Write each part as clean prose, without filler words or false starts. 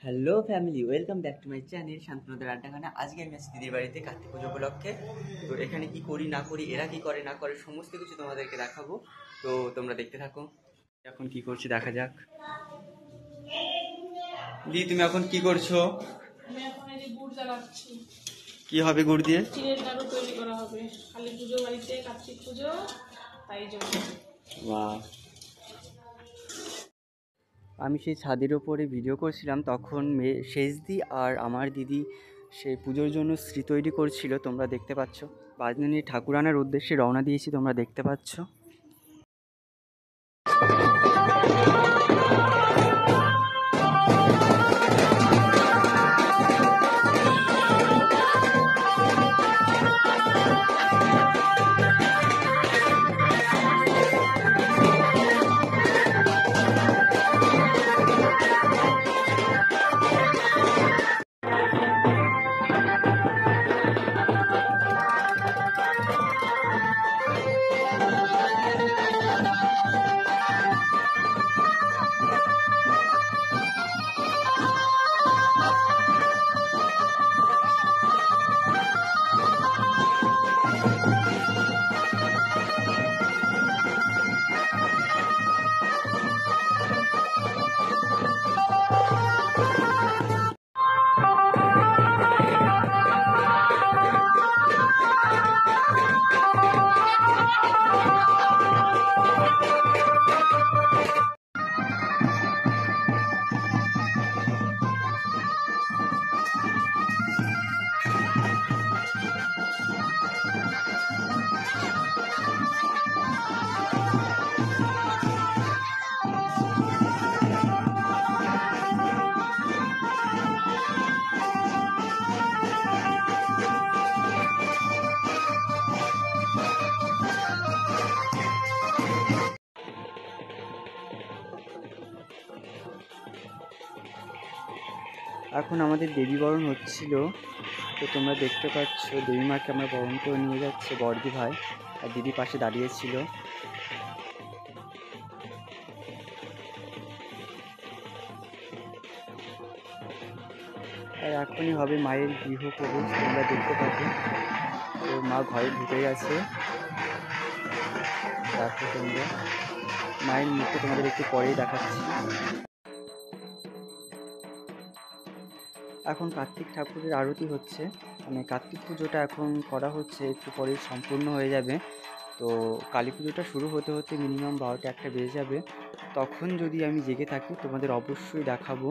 Hello family, welcome back to my channel শান্তনুদের আড্ডাখানা। আজকে আমি আছি দিদির বাড়িতে কার্তিক পুজো উপলক্ষে। তো এখানে কি করি না করি, এরা কি করে না করে, সমস্ত কিছু তোমাদেরকে দেখাবো। তো তোমরা দেখতে থাকো। এখন কি করছি দেখা যাক। দি, তুমি এখন কি করছো? আমি এখন এই যে গুড় জ্বালাচ্ছি। কি হবে গুড় দিয়ে? চিড়ের নাড়ু তৈরি করা হবে, কালী পুজো বাড়িতে, কার্তিক পুজো, তাই জন্য। বাহ! আমি সেই ছাদের ওপরে ভিডিও করছিলাম, তখন শেষদি আর আমার দিদি সেই পুজোর জন্য শ্রী তৈরি করছিল, তোমরা দেখতে পাচ্ছ। বাজনা নিয়ে ঠাকুর আনার উদ্দেশ্যে রওনা দিয়েছি, তোমরা দেখতে পাচ্ছ। এখন আমাদের দেবী বরণ হচ্ছিল, তো তোমরা দেখতে পাচ্ছ দেবী মাকে আমরা বরণ করে নিয়ে যাচ্ছে বড়দি ভাই, আর দিদি পাশে দাঁড়িয়েছিল। আর এখনই হবে মায়ের গৃহপ্রবেশ, তোমরা দেখতে পাচ্ছ। তো মা ঘরে ঢুকে গেছে, দেখো তোমরা। মায়ের মুখে তোমাদের একটু পরেই দেখাচ্ছি। এখন কার্তিক ঠাকুরের আরতি হচ্ছে, মানে কার্তিক পুজোটা এখন করা হচ্ছে, একটু পরেই সম্পূর্ণ হয়ে যাবে। তো কালী পুজোটা শুরু হতে হতে মিনিমাম 12টা 1টা বেজে যাবে। তখন যদি আমি জেগে থাকি তোমাদের অবশ্যই দেখাবো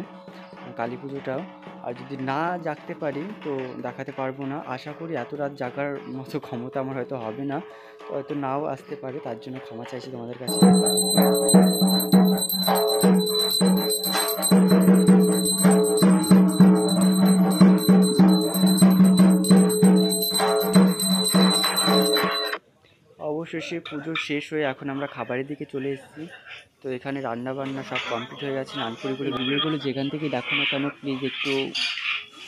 কালী পুজোটাও। আর যদি না জাগতে পারি তো দেখাতে পারবো না। আশা করি এত রাত জাগার মতো ক্ষমতা আমার হয়তো হবে না, তো হয়তো নাও আসতে পারে, তার জন্য ক্ষমা চাইছি তোমাদের কাছে। অবশেষে পুজো শেষ হয়ে এখন আমরা খাবারের দিকে চলে এসেছি। তো এখানে রান্না বান্না সব কমপ্লিট হয়ে গেছে। নানপুরিগুলো ভিডিওগুলো যেখান থেকে দেখো না কেন প্লিজ একটু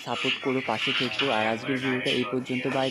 সাপোর্ট করো, পাশে থেকো। আর আজকের ভিডিওটা এই পর্যন্ত, বাই বাই।